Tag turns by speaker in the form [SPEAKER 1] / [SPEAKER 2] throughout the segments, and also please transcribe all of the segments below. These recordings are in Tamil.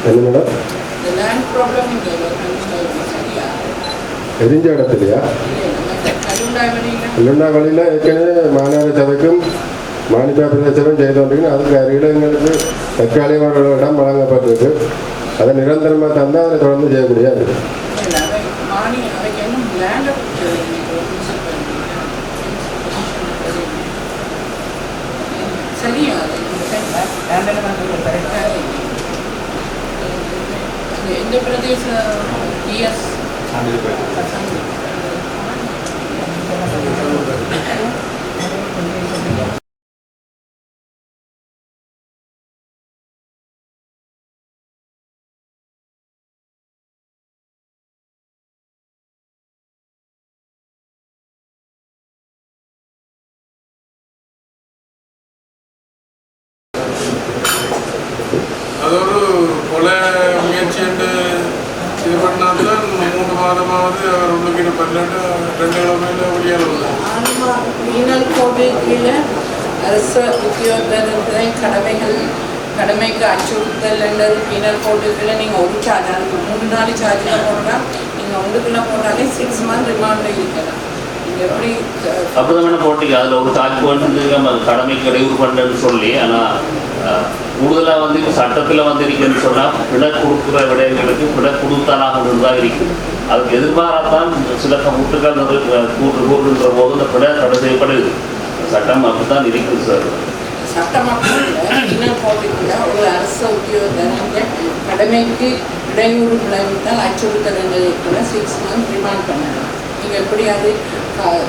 [SPEAKER 1] என்ன மேடம்? எரிஞ்ச இடத்துலையா? இல்லைண்டா வழியில் ஏற்கனவே மாநகர சபைக்கும் மாநில பிரதேசமும் செய்து கொண்டிருக்கீங்க. அதுக்கு அருகில் எங்களுக்கு தற்காலிகமான இடம் வழங்கப்பட்டிருக்கு. அதை நிரந்தரமாக தந்தால் அதை தொடர்ந்து செய்யக்கூடிய
[SPEAKER 2] எந்த பிரதேச
[SPEAKER 3] அது ஒரு கொலை முயற்சி என்று இது பண்ணாதான் 3 மாதமாவது அவர் உள்ளுக்கு 12 கிழமையில் வெளியேறுவது.
[SPEAKER 2] பீனல் கோடு கீழே அரசு உத்தியோகத்தை கடமைக்கு அச்சுறுத்தல் என்றது பீனல் கோடுக்குள்ள நீங்கள் ஒரு சார்ஜ் அதுக்கு 3-4 சார்ஜில் போட்டால் நீங்கள் ஒன்றுக்குள்ளே போட்டாலே 6 months ரிமாண்டில் இருக்கலாம்.
[SPEAKER 4] அப்படிதான் போட்டிக்கு அதில் ஒரு சார்ஜ் வந்து கடமைக்கு இடையூறு பண்ணுன்னு சொல்லி, ஆனால் கூடுதலாக வந்து சட்டத்தில் வந்து இருக்குன்னு சொன்னால் பிணை கொடுக்குற விடயங்களுக்கு பிணை கொடுத்தானாக தான் இருக்குது. அதுக்கு எதிர்பாராத்தான் சில கூட்டுகள் கூட்டுன்ற போது இந்த பிணை தடை செய்யப்படுது. சட்டம் அப்படித்தான் இருக்குது சார்.
[SPEAKER 2] ஒரு அரசு உத்தியோகத்தர் கடமைக்கு இடையூறு விளைவித்தால் அச்சுறுத்தல் என்றதுக்குள்ள 6 months ரிமாண்ட் பண்ணலாம். நீங்கள் எப்படியாவது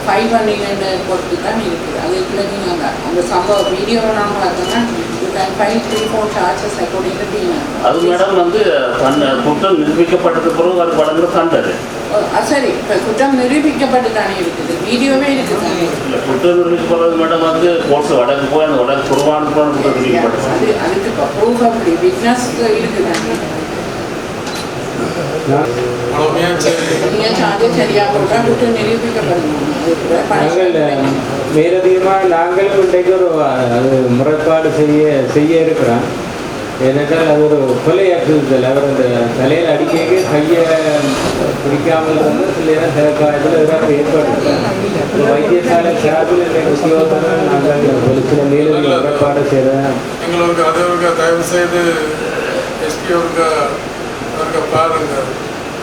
[SPEAKER 2] ஃபைல் பண்ணிங்கன்னு பொறுத்து தான் இருக்குது. அதுக்குள்ள நீங்கள் அந்த சம்பவ வீடியோவில் நாம் பார்த்தோம்னா
[SPEAKER 4] அது மேடம் வந்து குற்றம் நிரூபிக்கப்பட்டது பிறகு அது வழங்குற தண்டனை.
[SPEAKER 2] சரி, இப்போ குற்றம் நிரூபிக்கப்பட்டு தானே இருக்குது, வீடியோவே இருக்குது.
[SPEAKER 4] இல்லை, குற்றம் நிரூபிக்கப்படுறது மேடம் வந்து கோர்ட்ஸ் வடக்கு போய் அந்த வடக்கு குருவான குற்றம் நிரூபிக்கப்பட்டது.
[SPEAKER 2] அதுக்கு இப்போ ப்ரூஃப் அப்படி விட்னஸ் இருக்குது தானே.
[SPEAKER 5] மேலதிகமாக நாங்களும் இன்றைக்கு ஒரு அது முறைப்பாடு செய்ய இருக்கிறோம். ஏனென்றால் அது ஒரு கொலை அச்சுறுத்தல். அவர் அந்த தலையில் அடிக்க கையை பிடிக்காமல் இருந்து சில காயத்தில் ஏதாவது ஏற்படுத்த வைத்தியசாலை சார்பில் உத்தியோகத்தான் நாங்கள் சில மேலும் முறைப்பாடு செய்கிறோம்.
[SPEAKER 3] எங்களுக்கு அதை தயவு செய்து எஸ்பி அவருக்கு பாருங்க.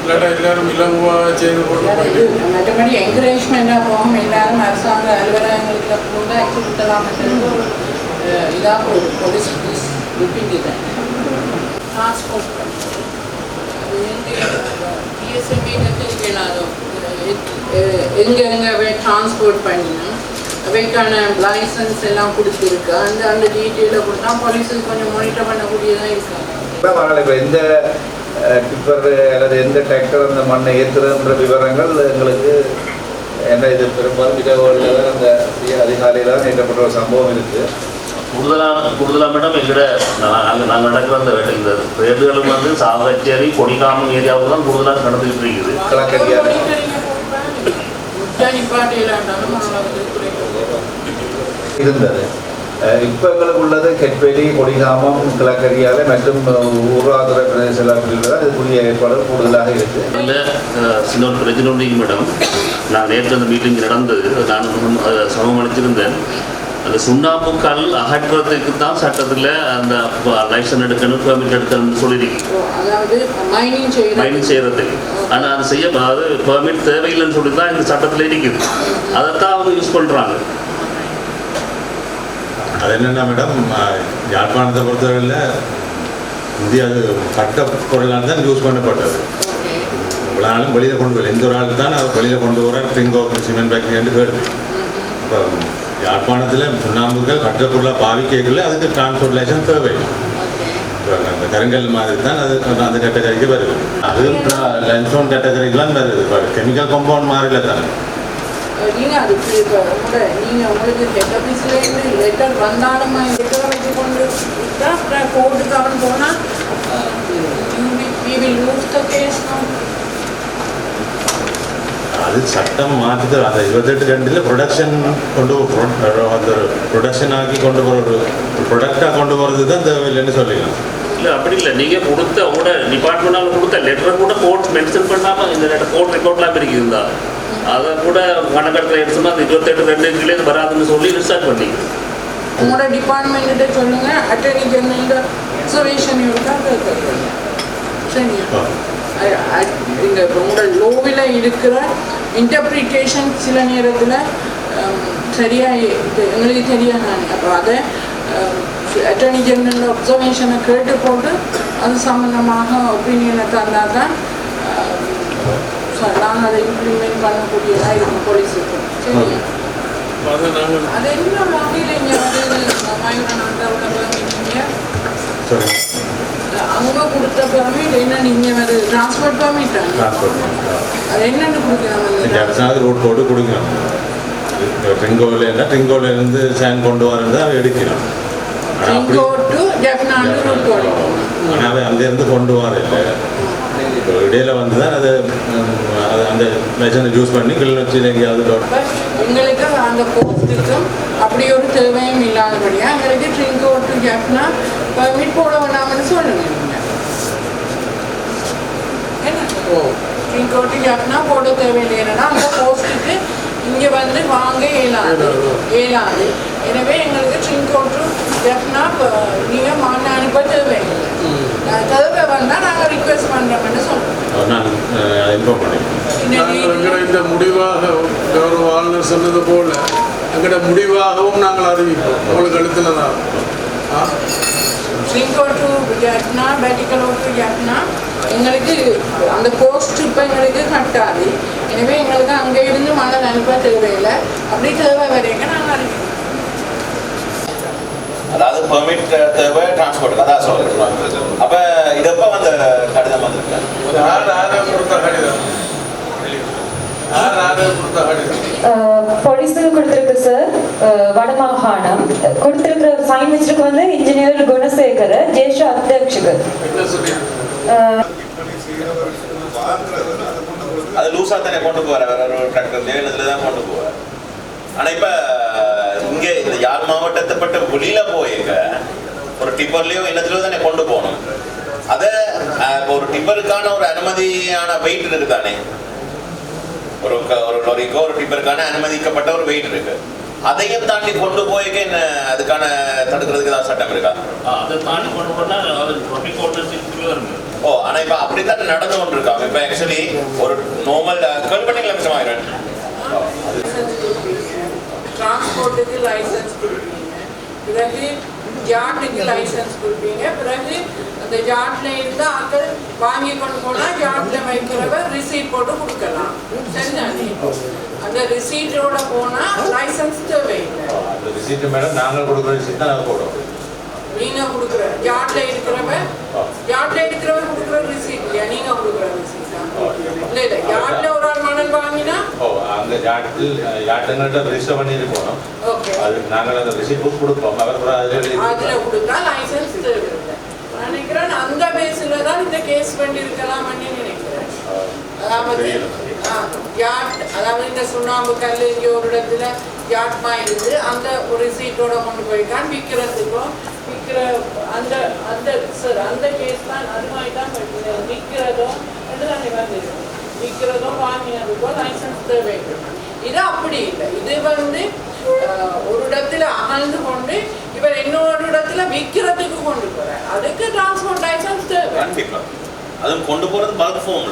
[SPEAKER 3] இல்லாட்டா எல்லாரும் இலகுவாக செய்து போட்டு
[SPEAKER 2] மற்றபடி என்கரேஜ்மெண்ட்டாக போகும். எல்லாரும் அரசாங்க அலுவலகங்களுக்கு கூட அச்சுறுத்தலாம் இதாக போகுது. போலீஸ் ரிப்பீட்டு டிரான்ஸ்போர்ட் பண்ணுறது பிஎஸ்எம்ஏ கேளாதோ எங்கே டிரான்ஸ்போர்ட் பண்ணினா அவைக்கான லைசன்ஸ் எல்லாம் கொடுத்துருக்கு. அந்த டீட்டெயிலை கொடுத்தா போலீஸுக்கு கொஞ்சம் மானிட்டர் பண்ணக்கூடியதாக இருக்காங்க.
[SPEAKER 6] எந்த டிப்பர் அல்லது எந்த டிராக்டர் அந்த மண்ணை ஏற்றுறதுன்ற விவரங்கள் எங்களுக்கு என்ன இது பெரும்பாலும் இரவுகளில் தான் அந்த அதிகாலையில் தான் ஏற்றப்பட்ட ஒரு சம்பவம் இருக்குது.
[SPEAKER 4] கூடுதலாக மேடம் எங்கிட்ட நாங்கள் நடக்கிற அந்த இந்த ரேட்டுகளும் வந்து சாவகச்சேரி கொடிக்காமம் ஏரியாவில் தான் கூடுதலாக நடந்துகிட்டு இருக்குது.
[SPEAKER 6] களக்கடியாக இருந்தது. இப்போ எங்களுக்கு உள்ளது கெட்பேரி, கொடிகாமம், கிழக்கரியாலை மற்றும் ஊராதுறை பிரதேச தான் இதுக்குரிய ஏற்பாடு கூடுதலாக இருக்குது.
[SPEAKER 4] இல்லை, சின்ன ஒரு பிரச்சனை ஒன்றைங்க மேடம். நான் நேற்று அந்த மீட்டிங் நடந்தது, நான் சமம் அளிச்சிருந்தேன். அந்த சுண்ணாம்பு கல் அகற்றுறதுக்கு தான் சட்டத்தில் அந்த லைசன்ஸ் எடுக்கணும், பெர்மிட் எடுக்கணும்னு சொல்லியிருக்கீங்க மைனிங் செய்கிறதுக்கு. ஆனால் அது அதாவது பெர்மிட் தேவையில்லைன்னு சொல்லி தான் இந்த சட்டத்தில் இருக்குது. அதைத்தான் அவங்க யூஸ் பண்ணுறாங்க.
[SPEAKER 7] அது என்னென்னா மேடம், யாழ்ப்பாணத்தை பொறுத்தவரையில் இந்தியா கட்ட பொருளாக தான் யூஸ் பண்ணப்பட்டது. இவ்வளோ நாளும் வெளியில் கொண்டு வரல. எந்த ஒரு ஆள் தான் அதை வெளியில் கொண்டு வர ட்ரிங்கோ சிமெண்ட் ஃபேக்ட்ரி என்று கேட்டு. இப்போ யாழ்ப்பாணத்தில் சுண்ணாம்புகள் கட்ட பொருளாக பாவிக்கல, அதுக்கு டிரான்ஸ்போர்ட் லைசன்ஸ் தேவை. இப்போ அந்த கருங்கல் மாதிரி தான் அது அந்த கேட்டகரிக்கு வருது. அது லன்சோன் கேட்டகரிக்கெலாம் வருது. இப்போ கெமிக்கல் காம்பவுண்ட் மாதிரில தானே.
[SPEAKER 2] நீங்கள் அதுக்கு இப்போ நீங்கள் உங்களுக்கு ஹெட் ஆஃபீஸ்லேருந்து லெட்டர் வந்தாலும் லெட்டரை வச்சு கொண்டு அப்புறம் கோர்ட்டுக்கு அவன் போனால்
[SPEAKER 7] அது சட்டம் மாற்றுது. அந்த 28 ப்ரொடக்ஷன் கொண்டு அந்த ப்ரொடக்ஷன் ஆக்கி கொண்டு போகிற ஒரு ப்ரொடக்டாக கொண்டு போகிறது தான் தேவையில்லைன்னு சொல்லிக்கலாம்.
[SPEAKER 4] இல்லை அப்படி இல்லை, நீங்கள் கொடுத்த உங்களோட டிபார்ட்மெண்டால் கொடுத்த லெட்டரை கூட கோர்ட் மென்ஷன் பண்ணாமல் இந்த லெட்டர் கோர்ட் ரெக்கார்ட்லாம் இருக்குதா அதை கூட கணக்கெடுக்கிற எடுத்துமா அந்த 28/2 வராதுன்னு சொல்லி ரிசர்ச் பண்ணி
[SPEAKER 2] உங்களோட டிபார்ட்மெண்ட்டு சொல்லுங்க, அட்டர்னி ஜெனரல் அப்சர்வேஷன் இருக்கா சரியா? இந்த உங்களோட லோவில் இருக்கிற இன்டர்பிரிட்டேஷன் சில நேரத்தில் சரியாக எங்களுக்கு தெரியாது. அப்போ அதை அட்டர்னி ஜெனரல் அப்சர்வேஷனை கேட்டு போட்டு அது சம்மந்தமாக ஒப்பீனியனை தந்தால் தான் நாங்கள் அதை இம்ப்ளிமெண்ட் பண்ணக்கூடியதாக இருக்கும் போலீஸுக்கு. சரியா? அது என்ன வகையில் இங்கே அவங்க கொடுத்த பெர்மிட் என்ன நீங்கள் அது டிரான்ஸ்போர்ட் பெர்மிட் அது என்னென்னு கொடுக்கணும்?
[SPEAKER 7] ரோட் கோடு கொடுக்கணும். ட்ரிங்கோலேருந்து சேன் கொண்டு வரது அவன் எடுக்கணும். ஆனால் அங்கேருந்து கொண்டு வர இல்லை, இப்போ இடையில வந்து தான் அதை அந்த லைசன்ஸை யூஸ் பண்ணி கிளிநொச்சியில் எங்கேயாவது
[SPEAKER 2] எங்களுக்கு அந்த போஸ்ட்டுக்கும் அப்படி ஒரு தேவையும் இல்லாதபடியாக எங்களுக்கு ட்ரிங்கோ டு ஜப்னா பெர்மிட் போட வேண்டாம்னு சொல்லுங்க. என்ன ட்ரிங்கோ டு ஜப்னா போட தேவையில்லைன்னா அந்த போஸ்ட்டுக்கு இங்கே வந்து வாங்க இயலாது. எனவே எங்களுக்கு ட்ரிங்கோ டு ஜப்னா நீங்கள் மாநில அனுப்ப தேவையில்லை. தேவை வந்தால் நாங்கள் ரிக்வெஸ்ட் பண்ணுறோம்னு சொல்லுவோம்.
[SPEAKER 3] இந்த முடிவாக கௌரவ ஆளுநர் சொன்னது போல எங்களோட முடிவாகவும் நாங்கள் அறிவிப்போம். உங்களுக்கு எழுத்துனதான்
[SPEAKER 2] எங்களுக்கு அந்த போஸ்ட் இப்போ எங்களுக்கு கட்டாது. எனவே எங்களுக்கு அங்கே இருந்து மணல் அனுப்ப தேவையில்லை. அப்படி தேவை வரைக்கும் நாங்கள் அறிவிப்போம்.
[SPEAKER 8] அதாவது பெர்மிட் தேவை டிரான்ஸ்போர்ட் அதான் சொல்லுங்க. அப்போ இதப்போ அந்த கடிதம் வந்துருக்கேன்
[SPEAKER 9] போலீஸுக்கு கொடுத்துருக்கு சார். வடமாகாணம் கொடுத்துருக்கிற சைன் வச்சிருக்கு வந்து இன்ஜினியர் குணசேகர ஜேஷ அத்தியட்சகர்.
[SPEAKER 8] அது லூஸா தானே கொண்டு போற வேற ஒரு டிராக்டர்லயோ இதுல தான் கொண்டு போவார். ஆனா இப்ப இங்க இந்த யாழ் மாவட்டத்தை பட்ட வெளியில போயிருக்க ஒரு டிப்பர்லயோ என்னத்துலயோ தானே கொண்டு போகணும். அத ஒரு டிப்பருக்கான ஒரு அனுமதியான வெயிட் இருக்கு தானே, ஒரு லொரிக்கோ ஒரு டிப்பருக்கான அனுமதிக்கப்பட்ட ஒரு வெயிட் இருக்கு. அதையும் தாண்டி கொண்டு போய்க்க என்ன அதுக்கான தடுக்கிறதுக்கு ஏதாவது சட்டம் இருக்கா?
[SPEAKER 4] அதை தாண்டி கொண்டு போனால்
[SPEAKER 8] ஓ, ஆனா இப்ப அப்படித்தான் நடந்து கொண்டு இருக்கா. இப்ப ஆக்சுவலி ஒரு நார்மல் கல்பனைகள் விஷயமாயிரும்.
[SPEAKER 2] டிரான்ஸ்போர்ட்டுக்கு லைசன்ஸ் கொடுப்பீங்க, பிறகு ஜாட்டுக்கு லைசன்ஸ் கொடுப்பீங்க, பிறகு அந்த ஜாட்ல இருந்து ஆட்கள் வாங்கி கொண்டு போனா ஜாட்ல வைக்கிறவர் ரிசீட் போட்டு கொடுக்கலாம். சரிதானே? அந்த ரிசீட்டோட போனா லைசன்ஸ் தேவையில்லை.
[SPEAKER 7] அந்த ரிசீட் மேடம் நாங்கள் கொடுக்குற ரிசீட் தான் போடுவோம்.
[SPEAKER 2] நீங்க கொடுக்குற ஜாட்ல இருக்கிறவர் கொடுக்குற ரிசீட் இல்லையா? நீங்க கொடுக்குற ரிசீட் தான் இல்ல. ஜாட்ல ஒரு ஆள் மணல் வாங்கினா
[SPEAKER 7] அங்க யாட்டுங்கள்ட்ட ரெஜிஸ்டர் பண்ணி இருக்கணும். அது நாங்கள் அந்த ரிசீட் புக் கொடுப்போம்.
[SPEAKER 2] அதுல கொடுத்தா லைசன்ஸ் தேவையில்லை. நினைக்கிறேன் அந்த பேஸ்ல தான் இந்த கேஸ் பண்ணி இருக்கலாம் நினைக்கிறேன். அதாவது இந்த சுண்ணாம்பு கல் இங்கே ஒரு இடத்துல யாட்மா இருந்து அந்த ஒரு ரிசீட்டோட கொண்டு போய்க்கான் விற்கிறதுக்கும் அந்த அந்த சார் அந்த கேஸ் தான் அது மாதிரி தான் விற்கிறதும் விற்கிறதும் வாங்கினதுக்கும் லைசன்ஸ் தேவை. இது அப்படி இல்லை. இது வந்து ஒரு இடத்துல அகழ்ந்து கொண்டு இவர் இன்னொரு இடத்துல விற்கிறதுக்கு கொண்டு போறார். அதுக்கு டிரான்ஸ்போர்ட் லைசன்ஸ் தேவை.
[SPEAKER 8] அதுவும் கொண்டு போறது பல்க் ஃபார்ம்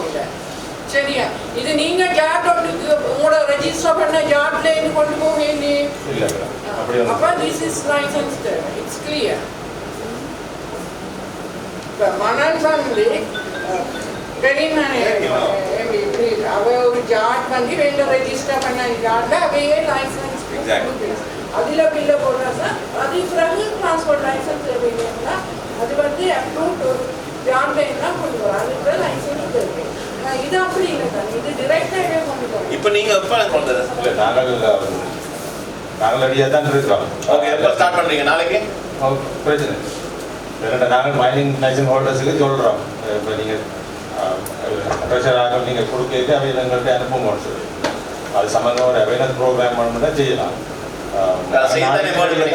[SPEAKER 8] இல்லை. சரியா? இது நீங்க ஜாட்டோட்டுக்கு உங்களோட ரெஜிஸ்டர் பண்ண ஜாட்ல இருந்து கொண்டு போவீங்க. அப்ப திஸ் இஸ் லைசன்ஸ் தேவை. It's clear. மணல் வந்து அவ ஒரு ஜாட் வந்து வெளில ரெஜிஸ்டர் பண்ண ஜாட்ல அவையே லைசன்ஸ் அதுல பில்ல போடுறா சார். அது பிறகு டிரான்ஸ்போர்ட் லைசன்ஸ் தேவைன்னா அது வந்து அப்ரூவ்ட் ஒரு ஜாட்ல இருந்தா கொண்டு வரும். அதுக்கு லைசன்ஸ் தேவை. இது அப்படி இல்லை சார். இது டிரெக்டாகவே கொண்டு போகிறோம். இப்போ நீங்கள் எப்போ கொண்டு
[SPEAKER 7] நாங்கள் ரெடியாக தான் இருக்கோம்.
[SPEAKER 8] ஓகே, எப்போ ஸ்டார்ட் பண்ணுறீங்க? நாளைக்கு
[SPEAKER 7] பிரச்சனை இல்லை. நாங்கள் மைனிங் லைசன்ஸ் ஹோல்டர்ஸுக்கு சொல்கிறோம். இப்போ நீங்கள் ப்ரெஷராக நீங்கள் கொடுக்க அவையில் எங்கள்கிட்ட அனுப்புங்க சொல்லி அது சம்மந்தம் ஒரு அவேர்னஸ் ப்ரோக்ராம் பண்ணணும்னா செய்யலாம்.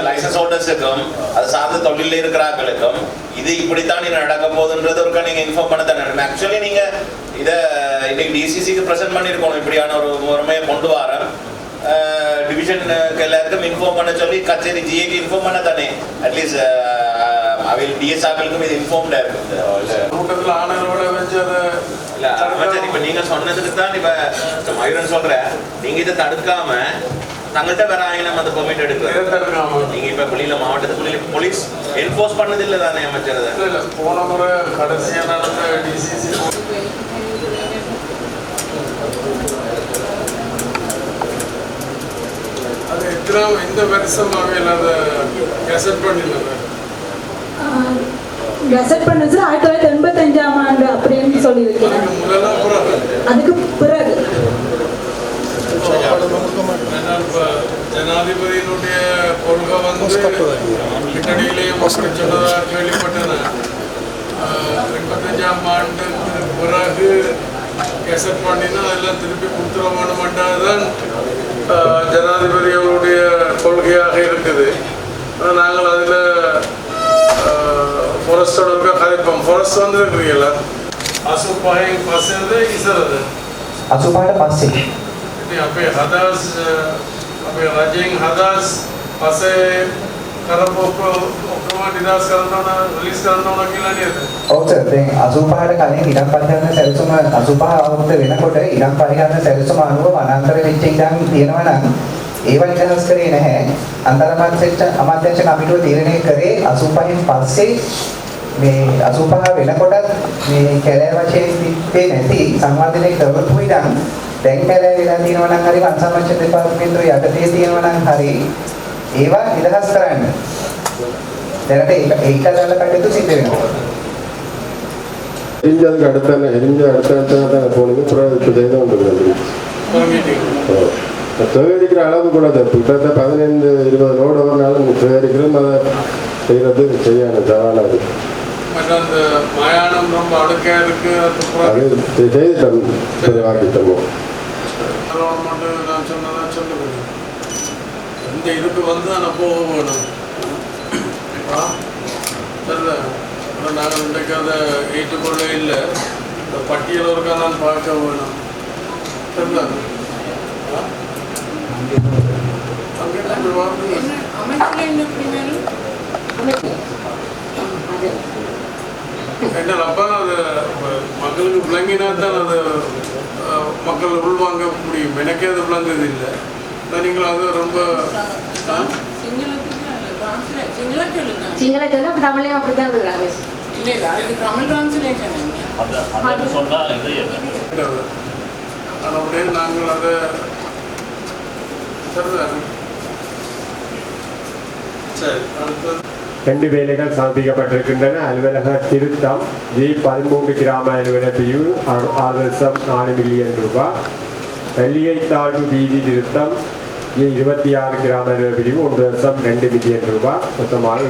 [SPEAKER 8] லைசன்ஸ் ஹோல்டர்ஸுக்கும் அது சார்ந்த தொழிலில் இருக்கிறார்களுக்கும் இது இப்படித்தான் நீங்க நடக்க போகுதுன்றது ஒரு நீங்க இன்ஃபார்ம் பண்ண தானே. ஆக்சுவலி நீங்க இதை இன்னைக்கு டிசிசிக்கு ப்ரெசென்ட் பண்ணியிருக்கணும். இப்படியான ஒரு முறைமையை கொண்டு வர டிவிஷனுக்கு எல்லாருக்கும் இன்ஃபார்ம் பண்ண சொல்லி கச்சேரி ஜிஏக்கு இன்ஃபார்ம் பண்ண தானே. அட்லீஸ்ட் அவையில் டிஎஸ்ஆர்களுக்கும் இது இன்ஃபார்ம்டா இருக்குது.
[SPEAKER 3] கூட்டத்தில் ஆனரோட வச்சு அதை
[SPEAKER 8] இல்ல அமைச்சர் இப்ப நீங்க சொன்னதுக்கு தான் இப்ப மயூரன் சொல்றேன். நீங்க இதை தடுக்காம தங்கள்கிட்ட வேற ஆகினா அந்த பெர்மிட் எடுக்கலாம். நீங்க இப்ப வெளியில மாவட்டத்துக்குள்ள போலீஸ் என்ஃபோர்ஸ் பண்ணது இல்லை தானே அமைச்சர்?
[SPEAKER 3] இல்ல போன முறை கடைசியா நடந்த டிசிசி அது எத்தனை எந்த வருஷமாக அதை கெசட் பண்ணிருந்தாங்க?
[SPEAKER 10] கெசட் பண்ணது 1985ஆம் ஆண்டு அப்படின்னு சொல்லியிருக்கேன். அதுக்கு பிறகு
[SPEAKER 3] ஜனாதிபதியினுடைய கொள்கை வந்து பின்னணியிலேயே மக்கள் சொன்னதாக கேள்விப்பட்டன. 85ஆம் ஆண்டுக்கு பிறகு கெசட் பண்ணினா அதெல்லாம் திருப்பி கொடுத்துட வேணுமென்றதுதான் ஜனாதிபதி அவருடைய கொள்கையாக இருக்குது. நாங்கள் அதில் ஃபாரஸ்டோட கதைப்போம். ஃபாரஸ்ட் வந்து இருக்கிறீங்களா? අසුපහෙන් පස්සේද ඉස්සරද?
[SPEAKER 11] අසුපහට පස්සේ.
[SPEAKER 3] ඉතින් අපේ හදාස් අපේ රජයෙන් හදාස් පස්සේ කරපු ඔක්කොම නිදාස් කරන්න ඕන රිලීස් කරන්න ඕන කියලා නේද?
[SPEAKER 11] ඔව් සර්. දැන් 85ට කලින් ඉඩම් පරිහරණ සැලසුම 85 අවුරුද්ද වෙනකොට ඉඩම් පරිහරණ සැලසුම අනුව වනාන්තර වෙච්ච ඉඩම් තියෙනවා නම් ඒව නිදහස් කරේ නැහැ. අමාත්‍යාංශ කමිටුව තීරණය කරේ 85න් පස්සේ මේ 85 වෙනකොටත් මේ කැලෑ වශයෙන් තිබ්බේ නැති සංවර්ධනය කරපු ඉඩම් දැන් කැලෑ වෙලා තියෙනවා නම් හරි වංශාරක්ෂණ දෙපාර්තමේන්තුව යටතේ තියෙනවා නම් හරි ඒවා නිදහස් කරන්න. දැනට ඒක දාලා කටයුතු සිද්ධ වෙනවා.
[SPEAKER 1] எரிஞ்சதுக்கு அடுத்த தான் போனீங்க புறத்து செய்து கொண்டு சேகரிக்கிற அளவு கூட கிட்டத்தட்ட 15-20 லோடு ஒரு நாள் சேகரிக்கிறோம். அதை செய்கிறது செய்யணும் சவாலாக.
[SPEAKER 3] அந்த மயானம் ரொம்ப அடுக்கையா இருக்கு.
[SPEAKER 1] அது செய்துட்டோம் வாக்கிட்டோமோ
[SPEAKER 3] நான் சொன்னதான் சொல்லுங்க. இந்த இதுக்கு வந்து நான் போக வேணும். நாங்கள் இன்றைக்கு அதை ஏற்றுக்கொள்ள இல்லை. இந்த பட்டியல் ஒருக்கா நான் பார்க்க வேணும். என்ன அப்பா அது மக்களுக்கு விளங்கினா தான் அது மக்கள் உள்வாங்க முடியும். எனக்கே அது விளங்குறது இல்லை. நீங்களும் அது ரொம்ப
[SPEAKER 10] சிங்களத்துல தமிழையும் அப்படிதான் இருக்கிறாங்க.
[SPEAKER 3] அப்படியே நாங்கள் அதை சரி அடுத்தது
[SPEAKER 12] 2 வேலைகள் சமர்ப்பிக்கப்பட்டிருக்கின்றன. அலுவலக திருத்தம் G13 கிராம அலுவலக பிரிவு 6.4 மில்லியன் ரூபாய். வெள்ளியை தாழ்வு வீதி திருத்தம் G26 கிராம அலுவலக பிரிவு 1.2 மில்லியன் ரூபாய். மொத்தமாக